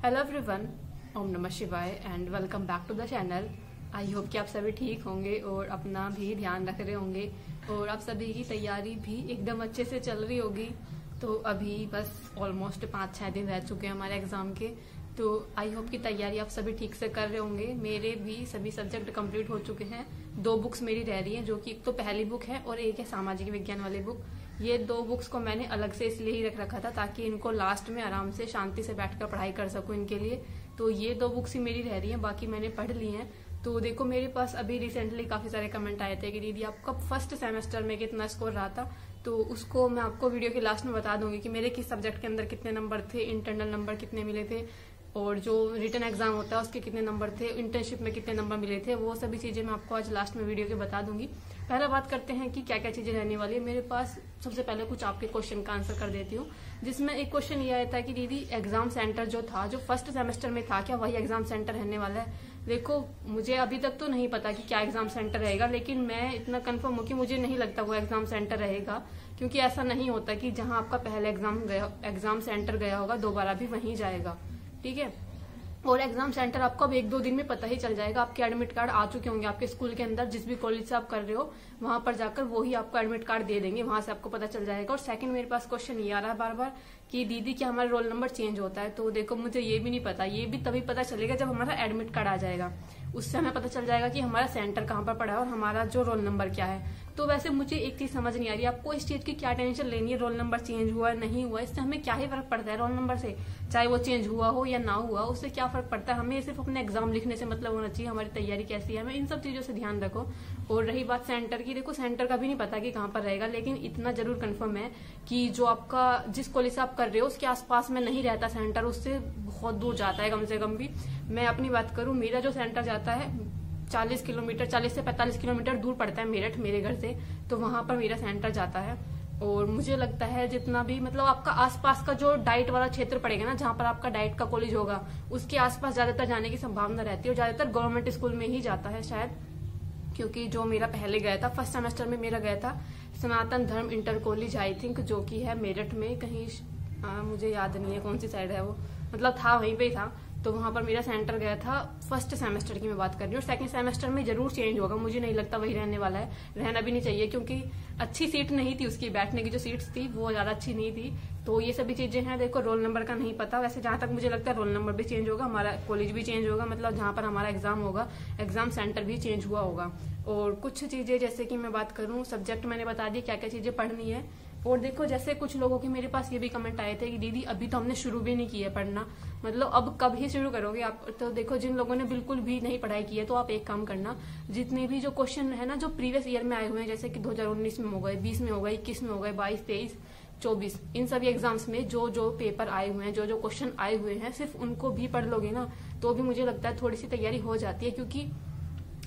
Hello everyone, ओम नमः शिवाय and welcome back to the channel. I hope कि आप सभी ठीक होंगे और अपना भी ध्यान रख रहे होंगे और आप सभी की तैयारी भी एकदम अच्छे से चल रही होगी। तो अभी बस ऑलमोस्ट 5-6 दिन रह चुके हैं हमारे एग्जाम के, तो आई होप की तैयारी आप सभी ठीक से कर रहे होंगे। मेरे भी सभी सब्जेक्ट कंप्लीट हो चुके हैं। 2 बुक्स मेरी रह रही हैं, जो कि एक तो पहली बुक है और एक है सामाजिक विज्ञान वाली बुक। ये 2 बुक्स को मैंने अलग से इसलिए ही रख रखा था ताकि इनको लास्ट में आराम से शांति से बैठकर पढ़ाई कर सकूं इनके लिए। तो ये 2 बुक्स ही मेरी रह रही हैं, बाकी मैंने पढ़ ली हैं। तो देखो, मेरे पास अभी रिसेंटली काफी सारे कमेंट आए थे कि दीदी आपका फर्स्ट सेमेस्टर में कितना स्कोर रहा था। तो उसको मैं आपको वीडियो के लास्ट में बता दूंगी कि मेरे किस सब्जेक्ट के अंदर कितने नंबर थे, इंटरनल नंबर कितने मिले थे और जो रिटन एग्जाम होता है उसके कितने नंबर थे, इंटर्नशिप में कितने नंबर मिले थे। वो सभी चीजें मैं आपको आज लास्ट में वीडियो के बता दूंगी। पहला बात करते हैं कि क्या क्या चीजें रहने वाली है मेरे पास। सबसे पहले कुछ आपके क्वेश्चन का आंसर कर देती हूँ, जिसमें एक क्वेश्चन ये आया था कि दीदी एग्जाम सेंटर जो था, जो फर्स्ट सेमेस्टर में था, क्या वही एग्जाम सेंटर रहने वाला है। देखो, मुझे अभी तक तो नहीं पता कि क्या एग्जाम सेंटर रहेगा, लेकिन मैं इतना कंफर्म हूँ कि मुझे नहीं लगता वो एग्जाम सेंटर रहेगा, क्योंकि ऐसा नहीं होता कि जहां आपका पहले एग्जाम सेंटर गया होगा दोबारा भी वहीं जाएगा। ठीक है, और एग्जाम सेंटर आपको अब 1-2 दिन में पता ही चल जाएगा। आपके एडमिट कार्ड आ चुके होंगे आपके स्कूल के अंदर, जिस भी कॉलेज से आप कर रहे हो वहां पर जाकर वो ही आपको एडमिट कार्ड दे देंगे, वहां से आपको पता चल जाएगा। और सेकंड, मेरे पास क्वेश्चन ये आ रहा है बार बार कि दीदी क्या हमारा रोल नंबर चेंज होता है। तो देखो, मुझे ये भी नहीं पता, ये भी तभी पता चलेगा जब हमारा एडमिट कार्ड आ जाएगा। उससे हमें पता चल जाएगा कि हमारा सेंटर कहाँ पर पड़ा है और हमारा जो रोल नंबर क्या है। तो वैसे मुझे एक चीज समझ नहीं आ रही, आपको इस चीज की क्या टेंशन लेनी है, रोल नंबर चेंज हुआ है नहीं हुआ, इससे हमें क्या ही फर्क पड़ता है। रोल नंबर से चाहे वो चेंज हुआ हो या ना हुआ, उससे क्या फर्क पड़ता है। हमें सिर्फ अपने एग्जाम लिखने से मतलब होना चाहिए, हमारी तैयारी कैसी है, हमें इन सब चीजों से ध्यान रखो। और रही बात सेंटर की, देखो सेंटर का भी नहीं पता कि कहाँ पर रहेगा, लेकिन इतना जरूर कंफर्म है कि जो आपका जिस कॉलेज से आप कर रहे हो उसके आसपास में नहीं रहता सेंटर, उससे बहुत दूर जाता है कम से कम भी। मैं अपनी बात करूं, मेरा जो सेंटर जाता है 40 से 45 किलोमीटर दूर पड़ता है मेरठ, मेरे घर से। तो वहां पर मेरा सेंटर जाता है। और मुझे लगता है जितना भी मतलब आपका आसपास का जो डाइट वाला क्षेत्र पड़ेगा ना, जहां पर आपका डाइट का कॉलेज होगा, उसके आसपास ज्यादातर जाने की संभावना रहती है। और ज्यादातर गवर्नमेंट स्कूल में ही जाता है शायद, क्योंकि जो मेरा पहले गया था फर्स्ट सेमेस्टर में, मेरा गया था सनातन धर्म इंटर कॉलेज, आई थिंक, जो कि है मेरठ में कहीं, मुझे याद नहीं है कौन सी साइड है वो, मतलब था वहीं पे ही था। तो वहां पर मेरा सेंटर गया था। फर्स्ट सेमेस्टर की मैं बात कर रही हूँ। सेकंड सेमेस्टर में जरूर चेंज होगा, मुझे नहीं लगता वही रहने वाला है, रहना भी नहीं चाहिए, क्योंकि अच्छी सीट नहीं थी उसकी, बैठने की जो सीट्स थी वो ज्यादा अच्छी नहीं थी। तो ये सभी चीजें हैं। देखो, रोल नंबर का नहीं पता, वैसे जहां तक मुझे लगता है रोल नंबर भी चेंज होगा, हमारा कॉलेज भी चेंज होगा, मतलब जहां पर हमारा एग्जाम होगा, एग्जाम सेंटर भी चेंज हुआ होगा। और कुछ चीजें जैसे कि मैं बात करूं, सब्जेक्ट मैंने बता दी क्या क्या चीजें पढ़नी है। और देखो, जैसे कुछ लोगों के मेरे पास ये भी कमेंट आए थे कि दीदी अभी तो हमने शुरू भी नहीं किया पढ़ना, मतलब अब कब ही शुरू करोगे आप। तो देखो, जिन लोगों ने बिल्कुल भी नहीं पढ़ाई की है, तो आप एक काम करना, जितने भी जो क्वेश्चन है ना जो प्रीवियस ईयर में आए हुए हैं, जैसे कि 2019 में हो गए, 20 में हो गए, 21 में हो गए, 22, 23, 24, इन सभी एग्जाम्स में जो जो पेपर आए हुए हैं, जो जो क्वेश्चन आए हुए हैं, सिर्फ उनको भी पढ़ लोगे ना, तो भी मुझे लगता है थोड़ी सी तैयारी हो जाती है। क्योंकि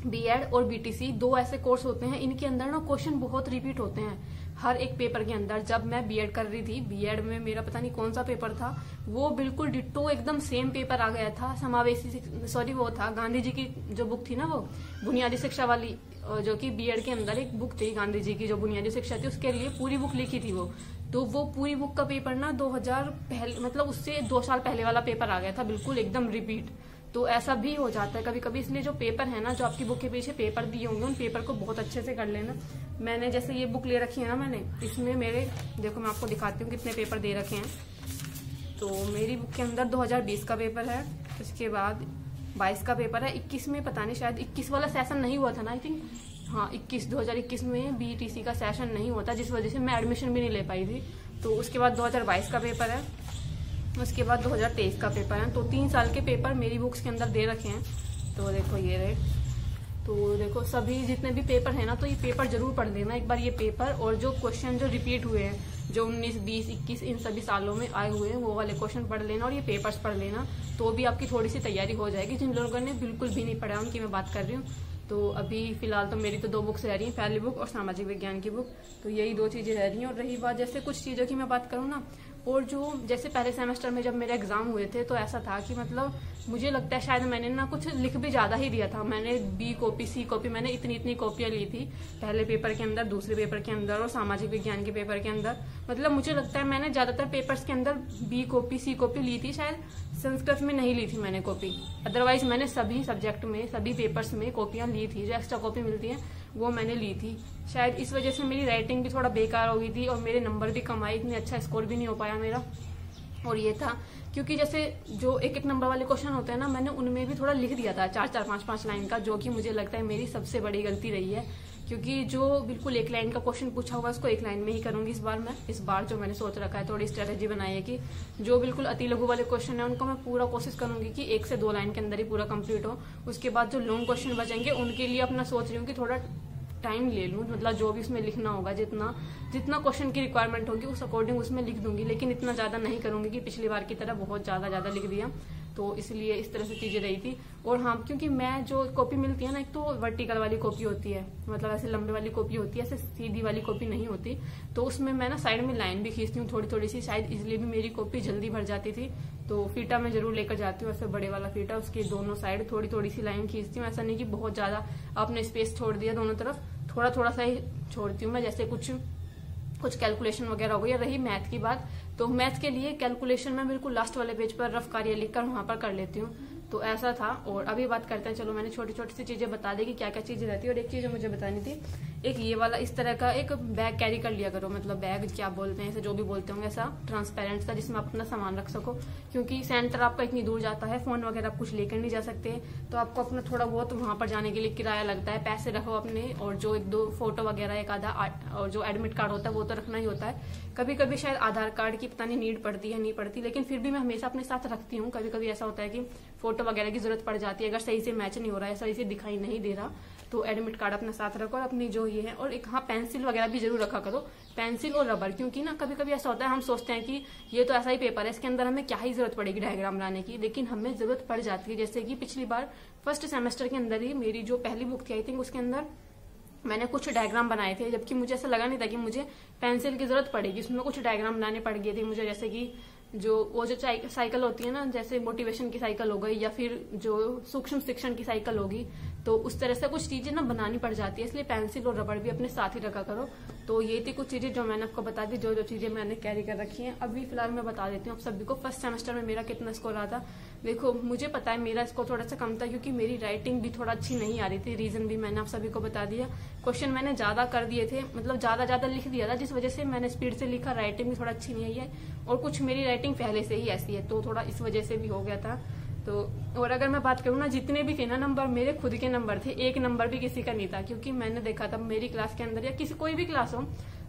बीएड और बीटीसी 2 ऐसे कोर्स होते हैं, इनके अंदर ना क्वेश्चन बहुत रिपीट होते हैं हर एक पेपर के अंदर। जब मैं बीएड कर रही थी, बीएड में मेरा पता नहीं कौन सा पेपर था, वो बिल्कुल डिट्टो एकदम सेम पेपर आ गया था। समावेशी, सॉरी, वो था गांधी जी की जो बुक थी ना, वो बुनियादी शिक्षा वाली, जो कि बीएड के अंदर एक बुक थी गांधी जी की, जो बुनियादी शिक्षा थी, उसके लिए पूरी बुक लिखी थी वो। तो वो पूरी बुक का पेपर ना 2000 पहले, मतलब उससे 2 साल पहले वाला पेपर आ गया था, बिल्कुल एकदम रिपीट। तो ऐसा भी हो जाता है कभी कभी, इसलिए जो पेपर है ना, जो आपकी बुक के पीछे पेपर दिए होंगे, उन पेपर को बहुत अच्छे से कर लेना। मैंने जैसे ये बुक ले रखी है ना मैंने, इसमें मेरे, देखो मैं आपको दिखाती हूँ कितने पेपर दे रखे हैं। तो मेरी बुक के अंदर 2020 का पेपर है, उसके बाद 22 का पेपर है, 21 में पता नहीं, शायद 21 वाला सेशन नहीं हुआ था ना, आई थिंक, हाँ 2021 में बीटीसी का सेशन नहीं होता, जिस वजह से मैं एडमिशन भी नहीं ले पाई थी। तो उसके बाद 2022 का पेपर है, उसके बाद 2023 का पेपर है। तो 3 साल के पेपर मेरी बुक्स के अंदर दे रखे हैं। तो देखो ये रहे। तो देखो, सभी जितने भी पेपर है ना, तो ये पेपर जरूर पढ़ लेना एक बार, ये पेपर और जो क्वेश्चन जो रिपीट हुए हैं, जो 19, 20, 21 इन सभी सालों में आए हुए हैं, वो वाले क्वेश्चन पढ़ लेना और ये पेपर्स पढ़ लेना, तो भी आपकी थोड़ी सी तैयारी हो जाएगी। जिन लोगों ने बिल्कुल भी नहीं पढ़ा उनकी मैं बात कर रही हूँ। तो अभी फिलहाल तो मेरी तो 2 बुक्स रह रही हैं, पहली बुक और सामाजिक विज्ञान की बुक, तो यही 2 चीजें रह रही हैं। और रही बात जैसे कुछ चीजों की मैं बात करूँ ना, और जो जैसे पहले सेमेस्टर में जब मेरे एग्जाम हुए थे तो ऐसा था कि मतलब मुझे लगता है शायद मैंने ना कुछ लिख भी ज्यादा ही दिया था। मैंने बी कॉपी सी कॉपी मैंने इतनी कॉपियां ली थी पहले पेपर के अंदर, दूसरे पेपर के अंदर और सामाजिक विज्ञान के पेपर के अंदर। मतलब मुझे लगता है मैंने ज्यादातर पेपर्स के अंदर बी कॉपी सी कॉपी ली थी, शायद संस्कृत में नहीं ली थी मैंने कॉपी। अदरवाइज मैंने सभी सब्जेक्ट में सभी पेपर्स में कॉपियां ली थी, जो एक्स्ट्रा कॉपी मिलती है वो मैंने ली थी। शायद इस वजह से मेरी राइटिंग भी थोड़ा बेकार हो गई थी और मेरे नंबर भी कम आए, इतने अच्छा स्कोर भी नहीं हो पाया मेरा। और ये था क्योंकि जैसे जो एक नंबर वाले क्वेश्चन होते हैं ना, मैंने उनमें भी थोड़ा लिख दिया था 4-4, 5-5 लाइन का, जो कि मुझे लगता है मेरी सबसे बड़ी गलती रही है। क्योंकि जो बिल्कुल 1 लाइन का क्वेश्चन पूछा हुआ उसको 1 लाइन में ही करूंगी इस बार जो मैंने सोच रखा है, थोड़ी स्ट्रेटेजी बनाई है कि जो बिल्कुल अति लघु वाले क्वेश्चन है उनको मैं पूरा कोशिश करूंगी कि 1 से 2 लाइन के अंदर ही पूरा कंप्लीट हो। उसके बाद जो लॉन्ग क्वेश्चन बचेंगे उनके लिए अपना सोच रही हूँ कि थोड़ा टाइम ले लूँ, मतलब जो भी उसमें लिखना होगा जितना क्वेश्चन की रिक्वायरमेंट होगी उस अकॉर्डिंग उसमें लिख दूंगी, लेकिन इतना ज्यादा नहीं करूंगी कि पिछली बार की तरह बहुत ज्यादा लिख दिया। तो इसलिए इस तरह से चीजें रही थी। और हाँ, क्योंकि मैं जो कॉपी मिलती है ना, एक तो वर्टिकल वाली कॉपी होती है, मतलब ऐसे लंबे वाली कॉपी होती है, ऐसे सीधी वाली कॉपी नहीं होती। तो उसमें मैं ना साइड में लाइन भी खींचती हूँ थोड़ी सी, शायद इसलिए भी मेरी कॉपी जल्दी भर जाती थी। तो फीटा मैं जरूर लेकर जाती हूँ, ऐसे बड़े वाला फीटा, उसके दोनों साइड थोड़ी सी लाइन खींचती हूँ। ऐसा नहीं कि बहुत ज्यादा आपने स्पेस छोड़ दिया दोनों तरफ, थोड़ा सा ही छोड़ती हूँ मैं। जैसे कुछ कैलकुलेशन वगैरह हो गई। रही मैथ की बात, तो मैथ के लिए कैलकुलेशन मैं बिल्कुल लास्ट वाले पेज पर रफ कार्य लिखकर वहां पर कर लेती हूँ। तो ऐसा था। और अभी बात करते हैं, चलो मैंने छोटी छोटी सी चीजें बता दी कि क्या क्या चीजें रहती है। और एक चीज मुझे बतानी थी, एक ये वाला इस तरह का एक बैग कैरी कर लिया करो, मतलब बैग क्या बोलते हैं, ऐसे जो भी बोलते होंगे, ऐसा ट्रांसपेरेंट सा जिसमें आप अपना सामान रख सको। क्योंकि सेंटर आपका इतनी दूर जाता है, फोन वगैरह आप कुछ लेकर नहीं जा सकते, तो आपको अपना थोड़ा बहुत वहां पर जाने के लिए किराया लगता है, पैसे रखो अपने। और जो 1-2 फोटो वगैरह, एक आधा और जो एडमिट कार्ड होता है वो तो रखना ही होता है। कभी कभी शायद आधार कार्ड की पता नहीं नीड पड़ती है नहीं पड़ती, लेकिन फिर भी मैं हमेशा अपने साथ रखती हूँ। कभी कभी ऐसा होता है कि फोटो वगैरह की जरूरत पड़ जाती है, अगर सही से मैच नहीं हो रहा है, सही से दिखाई नहीं दे रहा, तो एडमिट कार्ड अपने साथ रखो। और अपनी जो ये है, और एक हाँ पेंसिल वगैरह भी जरूर रखा करो, पेंसिल और रबर। क्योंकि ना कभी कभी ऐसा होता है, हम सोचते हैं कि ये तो ऐसा ही पेपर है, इसके अंदर हमें क्या ही जरूरत पड़ेगी डायग्राम बनाने की, लेकिन हमें जरूरत पड़ जाती है। जैसे कि पिछली बार फर्स्ट सेमेस्टर के अंदर ही मेरी जो पहली बुक थी, आई थिंक उसके अंदर मैंने कुछ डायग्राम बनाए थे, जबकि मुझे ऐसा लगा नहीं था कि मुझे पेंसिल की जरूरत पड़ेगी। उसमें कुछ डायग्राम बनाने पड़ गए थे मुझे, जैसे कि वो जो साइकिल होती है ना, जैसे मोटिवेशन की साइकिल हो गई या फिर जो सूक्ष्म शिक्षण की साइकिल होगी, तो उस तरह से कुछ चीजें ना बनानी पड़ जाती है। इसलिए पेंसिल और रबड़ भी अपने साथ ही रखा करो। तो ये थी कुछ चीजें जो मैंने आपको बता दी, जो चीजें मैंने कैरी कर रखी हैं। अभी फिलहाल मैं बता देती हूँ आप सभी को फर्स्ट सेमेस्टर में मेरा कितना स्कोर रहा था। देखो, मुझे पता है मेरा स्कोर थोड़ा सा कम था, क्योंकि मेरी राइटिंग भी थोड़ा अच्छी नहीं आ रही थी। रीजन भी मैंने आप सभी को बता दिया, क्वेश्चन मैंने ज्यादा कर दिए थे, मतलब ज्यादा लिख दिया था, जिस वजह से मैंने स्पीड से लिखा, राइटिंग भी थोड़ा अच्छी नहीं आई है। और कुछ मेरी राइटिंग पहले से ही ऐसी है, तो थोड़ा इस वजह से भी हो गया था। तो और अगर मैं बात करूँ ना, जितने भी थे ना नंबर, मेरे खुद के नंबर थे, एक नंबर भी किसी का नहीं था। क्योंकि मैंने देखा था मेरी क्लास के अंदर, या किसी कोई भी क्लास हो,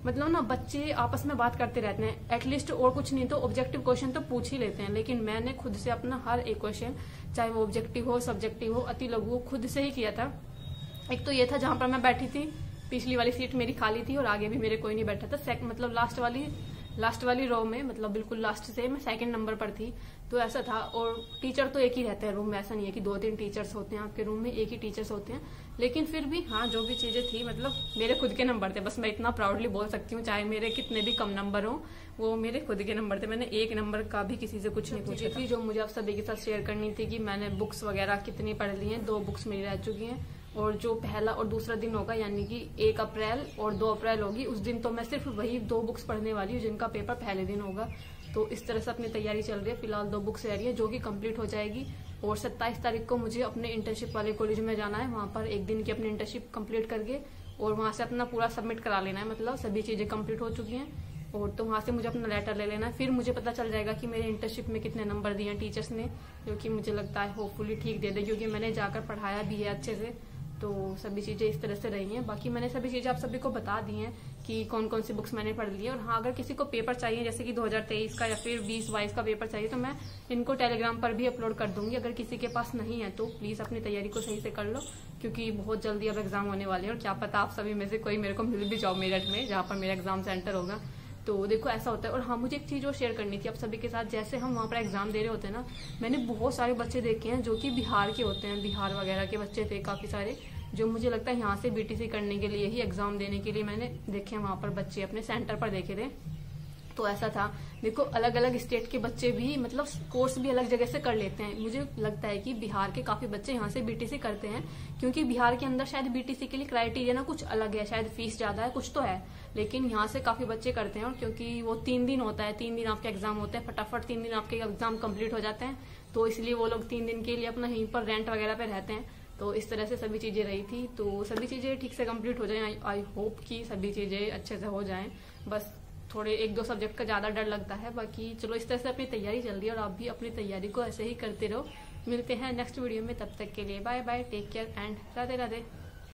मतलब ना बच्चे आपस में बात करते रहते हैं, एटलीस्ट और कुछ नहीं तो ऑब्जेक्टिव क्वेश्चन तो पूछ ही लेते हैं। लेकिन मैंने खुद से अपना हर एक क्वेश्चन, चाहे वो ऑब्जेक्टिव हो, सब्जेक्टिव हो, अति लघु हो, खुद से ही किया था। एक तो ये था जहां पर मैं बैठी थी, पिछली वाली सीट मेरी खाली थी और आगे भी मेरे कोई नहीं बैठा था, मतलब लास्ट वाली रो में, मतलब बिल्कुल लास्ट से मैं 2nd नंबर पर थी। तो ऐसा था। और टीचर तो एक ही रहते हैं रूम में, ऐसा नहीं है कि 2-3 टीचर्स होते हैं आपके रूम में, एक ही टीचर्स होते हैं। लेकिन फिर भी हाँ, जो भी चीजें थी, मतलब मेरे खुद के नंबर थे, बस मैं इतना प्राउडली बोल सकती हूँ। चाहे मेरे कितने भी कम नंबर हो, वो मेरे खुद के नंबर थे। मैंने 1 नंबर का भी किसी से कुछ नहीं पूछी थी। जो मुझे आप सभी के साथ शेयर करनी थी कि मैंने बुक्स वगैरह कितनी पढ़ ली हैं। 2 बुक्स मेरी रह चुकी हैं। और जो पहला और दूसरा दिन होगा, यानी कि 1 अप्रैल और 2 अप्रैल होगी, उस दिन तो मैं सिर्फ वही 2 बुक्स पढ़ने वाली हूँ जिनका पेपर पहले दिन होगा। तो इस तरह से अपनी तैयारी चल रही है। फिलहाल 2 बुक्स रह रही है जो कि कंप्लीट हो जाएगी। और 27 तारीख को मुझे अपने इंटर्नशिप वाले कॉलेज में जाना है, वहां पर 1 दिन की अपनी इंटर्नशिप कंप्लीट करके और वहां से अपना पूरा सबमिट करा लेना है। मतलब सभी चीजें कंप्लीट हो चुकी हैं, और तो वहां से मुझे अपना लेटर ले लेना है। फिर मुझे पता चल जाएगा कि मेरे इंटर्नशिप में कितने नंबर दिए हैं टीचर्स ने, जो कि मुझे लगता है होपफुली ठीक दे दे, क्योंकि मैंने जाकर पढ़ाया भी है अच्छे से। तो सभी चीजें इस तरह से रही हैं। बाकी मैंने सभी चीजें आप सभी को बता दी हैं कि कौन कौन सी बुक्स मैंने पढ़ ली है। और हाँ, अगर किसी को पेपर चाहिए, जैसे कि 2023 का या फिर 2022 का पेपर चाहिए, तो मैं इनको टेलीग्राम पर भी अपलोड कर दूंगी। अगर किसी के पास नहीं है तो प्लीज अपनी तैयारी को सही से कर लो, क्योंकि बहुत जल्दी अब एग्जाम होने वाले हैं। और क्या पता आप सभी में से कोई मेरे को मिल भी जाओ मेरठ में, जहाँ पर मेरा एग्जाम सेंटर होगा। तो देखो ऐसा होता है। और हाँ, मुझे एक चीज और शेयर करनी थी आप सभी के साथ। जैसे हम वहाँ पर एग्जाम दे रहे होते हैं ना, मैंने बहुत सारे बच्चे देखे हैं जो कि बिहार के होते हैं, बिहार वगैरह के बच्चे थे काफी सारे, जो मुझे लगता है यहाँ से बीटीसी करने के लिए ही, एग्जाम देने के लिए मैंने देखे वहां पर बच्चे अपने सेंटर पर देखे थे। तो ऐसा था। देखो अलग अलग स्टेट के बच्चे भी मतलब कोर्स भी अलग जगह से कर लेते हैं। मुझे लगता है कि बिहार के काफी बच्चे यहाँ से बीटीसी करते हैं, क्योंकि बिहार के अंदर शायद बीटीसी के लिए क्राइटेरिया ना कुछ अलग है, शायद फीस ज्यादा है, कुछ तो है, लेकिन यहाँ से काफी बच्चे करते हैं। और क्योंकि वो 3 दिन होता है, 3 दिन आपके एग्जाम होते हैं, फटाफट 3 दिन आपके एग्जाम कंप्लीट हो जाते हैं, तो इसलिए वो लोग 3 दिन के लिए अपना यहीं पर रेंट वगैरह पे रहते हैं। तो इस तरह से सभी चीजें रही थी, तो सभी चीजें ठीक से कंप्लीट हो जाए। आई होप कि सभी चीजें अच्छे से हो जाएं। बस थोड़े 1-2 सब्जेक्ट का ज्यादा डर लगता है, बाकी चलो इस तरह से अपनी तैयारी चल रही है और आप भी अपनी तैयारी को ऐसे ही करते रहो। मिलते हैं नेक्स्ट वीडियो में, तब तक के लिए bye bye, take care and Radhe Radhe.